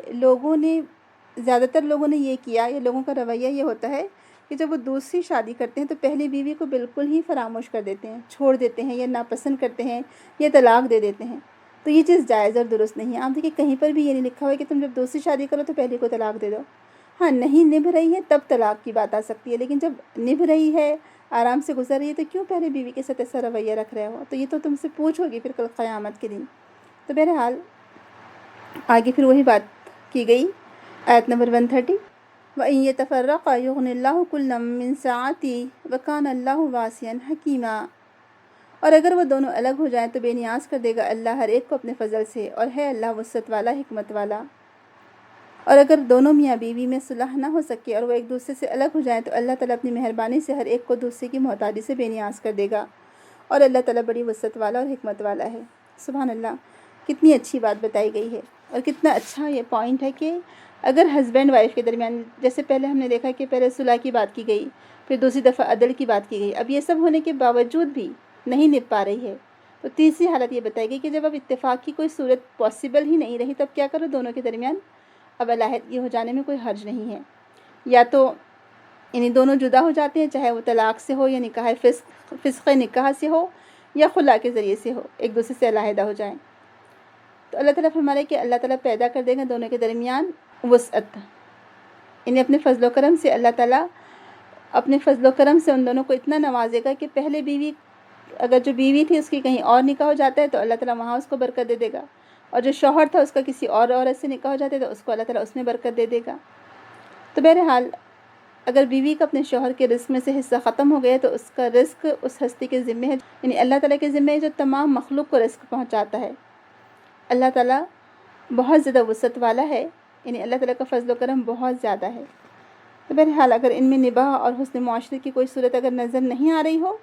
زیادہ تر لوگوں نے یہ کیا، یا لوگوں کا رویہ یہ ہوتا ہے کہ جب وہ دوسری شادی کرتے ہیں تو پہلی بیوی کو بالکل ہی فراموش کر دیتے ہیں، چھوڑ دیتے ہیں، یا ناپسند کرتے ہیں، یا طلاق دے دیتے ہیں. تو یہ چیز جائز اور درست نہیں ہے. آپ دیکھیں کہیں پر بھی یہ نہیں لکھا ہوا ہے کہ تم جب دوسری شادی کرو تو پہلی کو طلاق دے دو. ہاں نہیں نبھ رہی ہے تب طلاق کی بات آ سکتی ہے، لیکن جب نبھ رہی ہے، آرام سے گزر رہی ہے، تو کیوں پہلے بیوی کے ساتھ ایسا رویہ رکھ رہے ہو. تو یہ تو تم سے پوچھ ہوگی پھر کل قیامت کے دن. تو بہرحال آگے پھر وہی بات کی گئی آیت نمبر 130، وَإِن يَتَفَرَّقَا يُغْنِ اللَّهُ كُلًّا مِّن سَعَتِهِ وَكَانَ اللَّهُ وَاسِعًا حَكِيمًا. اور اگر وہ دونوں الگ ہو جائیں تو بے نیاز کر دے گا اللہ ہر ایک کو اپنے فضل سے، اور ہے اللہ وسعت والا، حکمت والا. اور اگر دونوں میاں بیوی میں صلح نہ ہو سکے اور وہ ایک دوسرے سے الگ ہو جائیں تو اللہ تعالیٰ اپنی مہربانی سے ہر ایک کو دوسرے کی محتاجی سے بے نیاز کر دے گا، اور اللہ تعالیٰ بڑی وسعت والا اور حکمت والا ہے. سبحان اللہ، کتنی اچھی بات بتائی گئی ہے، اور کتنا اچھا یہ پوائنٹ ہے کہ اگر ہسبینڈ وائف کے درمیان، جیسے پہلے ہم نے دیکھا کہ پہلے صلح کی بات کی گئی، پھر دوسری دفعہ عدل کی بات کی گئی، اب یہ سب ہونے کے باوجود بھی نہیں نبھ پا رہی ہے، تو تیسری حالت یہ بتائی گئی کہ جب اب اتفاق کی کوئی صورت پاسبل ہی نہیں رہی تب کیا کرو، دونوں کے درمیان اب علیحدگی ہو جانے میں کوئی حرج نہیں ہے. یا تو یعنی دونوں جدا ہو جاتے ہیں، چاہے وہ طلاق سے ہو یا نکاح فسخ نکاح سے ہو یا خلا کے ذریعے سے ہو، ایک دوسرے سے علیحدہ ہو جائیں. تو اللہ تعالیٰ فرما رہے کہ اللہ تعالیٰ پیدا کر دے گا دونوں کے درمیان وسعت، یعنی اپنے فضل و کرم سے اللہ تعالیٰ اپنے فضل و کرم سے ان دونوں کو اتنا نوازے گا کہ پہلے بیوی، اگر جو بیوی تھی اس کی کہیں اور نکاح ہو جاتا ہے تو اللہ تعالیٰ وہاں اس کو برکت دے دے گا، اور جو شوہر تھا اس کا کسی اور عورت سے نکاح ہو جاتا ہے تو اس کو اللہ تعالیٰ اس میں برکت دے دے گا۔ تو بہرحال اگر بیوی کا اپنے شوہر کے رزق میں سے حصہ ختم ہو گیا تو اس کا رزق اس ہستی کے ذمہ ہے، یعنی اللہ تعالیٰ کے ذمہ ہے جو تمام مخلوق کو رزق پہنچاتا ہے۔ اللہ تعالیٰ بہت زیادہ وسعت والا ہے، یعنی اللہ تعالیٰ کا فضل و کرم بہت زیادہ ہے۔ تو بہرحال اگر ان میں نباہ اور حسن معاشرے کی کوئی صورت اگر نظر نہیں آ رہی ہو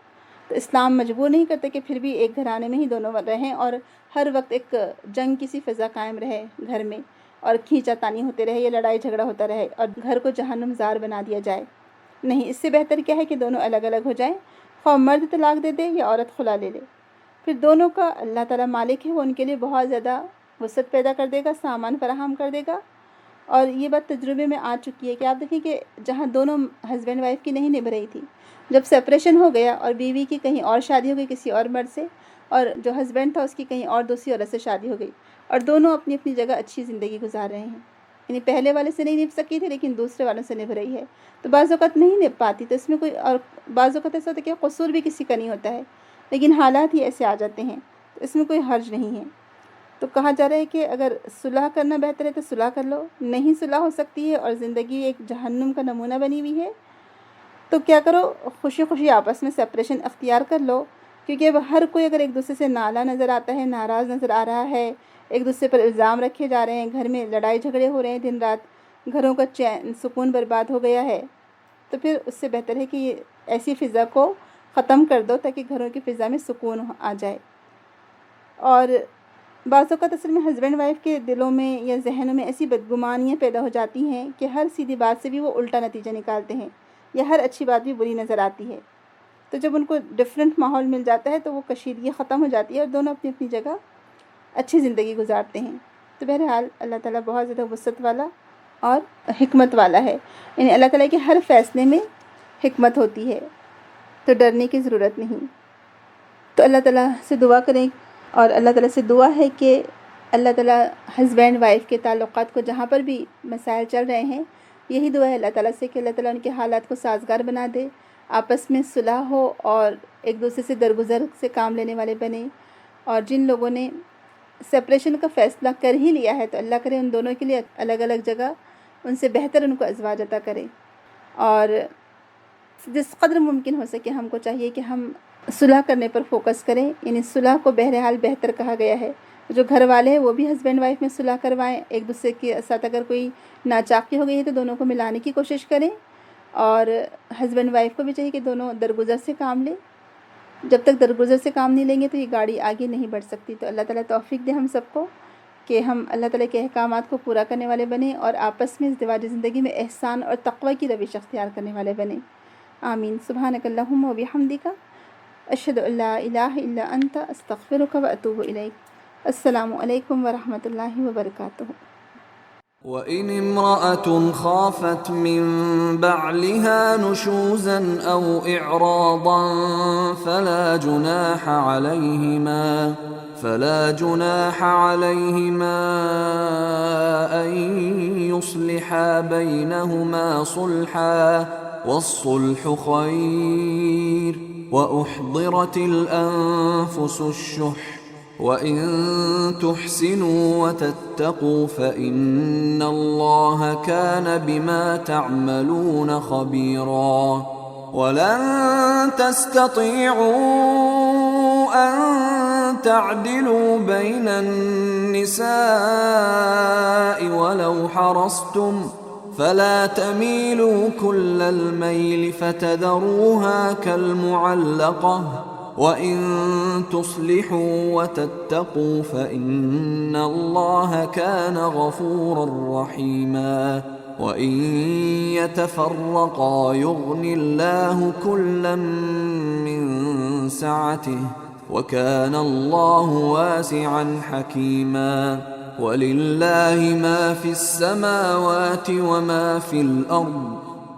تو اسلام مجبور نہیں کرتا کہ پھر بھی ایک گھرانے میں ہی دونوں رہیں اور ہر وقت ایک جنگ کی سی فضا قائم رہے گھر میں، اور کھینچا تانی ہوتے رہے یا لڑائی جھگڑا ہوتا رہے اور گھر کو جہنم زار بنا دیا جائے۔ نہیں، اس سے بہتر کیا ہے کہ دونوں الگ الگ ہو جائیں، خواہ مرد طلاق دے دے یا عورت خلا لے لے، پھر دونوں کا اللہ تعالیٰ مالک ہے، وہ ان کے لیے بہت زیادہ وسعت پیدا کر دے گا، سامان فراہم کر دے گا۔ اور یہ بات تجربے میں آ چکی ہے کہ آپ دیکھیں کہ جہاں دونوں ہسبینڈ وائف کی نہیں نبھ رہی تھی، جب سپریشن ہو گیا اور بیوی کی کہیں اور شادی ہو گئی کسی اور مرد سے، اور جو ہسبینڈ تھا اس کی کہیں اور دوسری عورت سے شادی ہو گئی، اور دونوں اپنی اپنی جگہ اچھی زندگی گزار رہے ہیں، یعنی پہلے والے سے نہیں نبھ سکی تھی لیکن دوسرے والوں سے نبھ رہی ہے، تو بعض اوقات نہیں نبھ پاتی تو اس میں کوئی، اور بعض اوقات ایسا ہوتا ہے کہ قصور بھی کسی کا نہیں ہوتا ہے لیکن حالات ہی ایسے آ جاتے ہیں، تو اس میں کوئی حرج نہیں ہے۔ تو کہا جا رہا ہے کہ اگر صلح کرنا بہتر ہے تو صلح کر لو، نہیں صلح ہو سکتی ہے اور زندگی ایک جہنم کا نمونہ بنی ہوئی ہے تو کیا کرو، خوشی خوشی آپس میں سپریشن اختیار کر لو، کیونکہ اب ہر کوئی اگر ایک دوسرے سے نالا نظر آتا ہے، ناراض نظر آ رہا ہے، ایک دوسرے پر الزام رکھے جا رہے ہیں، گھر میں لڑائی جھگڑے ہو رہے ہیں دن رات، گھروں کا چین سکون برباد ہو گیا ہے، تو پھر اس سے بہتر ہے کہ ایسی فضا کو ختم کر دو تاکہ گھروں کی فضا میں سکون آ جائے۔ اور بعض اوقات اصل میں ہسبینڈ وائف کے دلوں میں یا ذہنوں میں ایسی بدگمانیاں پیدا ہو جاتی ہیں کہ ہر سیدھی بات سے بھی وہ الٹا نتیجہ نکالتے ہیں یا ہر اچھی بات بھی بری نظر آتی ہے، تو جب ان کو ڈفرینٹ ماحول مل جاتا ہے تو وہ کشیدگی ختم ہو جاتی ہے اور دونوں اپنی اپنی جگہ اچھی زندگی گزارتے ہیں۔ تو بہرحال اللہ تعالیٰ بہت زیادہ وسعت والا اور حکمت والا ہے، یعنی اللہ تعالیٰ کے ہر فیصلے میں حکمت ہوتی ہے، تو ڈرنے کی ضرورت نہیں۔ تو اللہ تعالیٰ سے دعا کریں اور اللہ تعالیٰ سے دعا ہے کہ اللہ تعالیٰ ہسبینڈ وائف کے تعلقات کو جہاں پر بھی مسائل چل رہے ہیں، یہی دعا ہے اللہ تعالیٰ سے کہ اللہ تعالیٰ ان کے حالات کو سازگار بنا دے، آپس میں صلح ہو اور ایک دوسرے سے درگزر سے کام لینے والے بنے، اور جن لوگوں نے سپریشن کا فیصلہ کر ہی لیا ہے تو اللہ کرے ان دونوں کے لیے الگ الگ جگہ ان سے بہتر ان کو ازواج عطا کرے، اور جس قدر ممکن ہو سکے ہم کو چاہیے کہ ہم صلح کرنے پر فوکس کریں، یعنی صلح کو بہرحال بہتر کہا گیا ہے، جو گھر والے ہیں وہ بھی ہسبینڈ وائف میں صلح کروائیں، ایک دوسرے کے ساتھ اگر کوئی ناچاقی ہو گئی ہے تو دونوں کو ملانے کی کوشش کریں، اور ہسبینڈ وائف کو بھی چاہیے کہ دونوں درگزر سے کام لیں، جب تک درگزر سے کام نہیں لیں گے تو یہ گاڑی آگے نہیں بڑھ سکتی۔ تو اللہ تعالیٰ توفیق دے ہم سب کو کہ ہم اللہ تعالیٰ کے احکامات کو پورا کرنے والے بنیں اور آپس میں ازدواج زندگی میں احسان اور تقوی کی روش اختیار کرنے والے بنیں۔ آمین۔ سبحانک اللہم و بحمدک، اشہد ان لا الہ الا انت، استغفرک و اتوب الیک۔ السلام علیکم ورحمۃ اللہ وبرکاتہ۔ وَإِنِ امْرَأَةٌ خَافَتْ مِنْ بَعْلِهَا نُشُوزًا أَوْ إِعْرَاضًا فَلَا جُنَاحَ عَلَيْهِمَا أَنْ يُصْلِحَا بَيْنَهُمَا صُلْحًا وَالصُّلْحُ خَيْرٌ وَأُحْضِرَتِ الْأَنفُسُ الشُّحَّ وَإِن تُحْسِنُوا وَتَتَّقُوا فَإِنَّ اللَّهَ كَانَ بِمَا تَعْمَلُونَ خَبِيرًا۔ وَلَن تَسْتَطِيعُوا أَن تَعْدِلُوا بَيْنَ النِّسَاءِ وَلَوْ حَرَصْتُمْ فَلَا تَمِيلُوا كُلَّ الْمَيْلِ فَتَذَرُوهَا كَالْمُعَلَّقَةِ وَإِن تُصْلِحُوا وَتَتَّقُوا فَإِنَّ اللَّهَ كَانَ غَفُورًا رَّحِيمًا۔ وَإِن يَتَفَرَّقَا يُغْنِ اللَّهُ كُلًّا مِّن سَعَتِهِ وَكَانَ اللَّهُ وَاسِعًا حَكِيمًا۔ وَلِلَّهِ مَا فِي السَّمَاوَاتِ وَمَا فِي الْأَرْضِ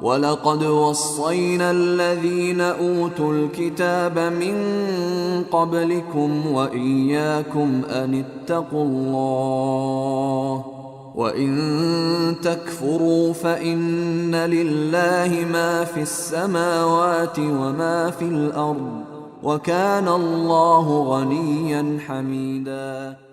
وَلَقَدْ وَصَّيْنَا الَّذِينَ أُوتُوا الْكِتَابَ مِنْ قَبْلِكُمْ وَإِيَّاكُمْ أَنِ اتَّقُوا اللَّهَ وَإِن تَكْفُرُوا فَإِنَّ لِلَّهِ مَا فِي السَّمَاوَاتِ وَمَا فِي الْأَرْضِ وَكَانَ اللَّهُ غَنِيًّا حَمِيدًا۔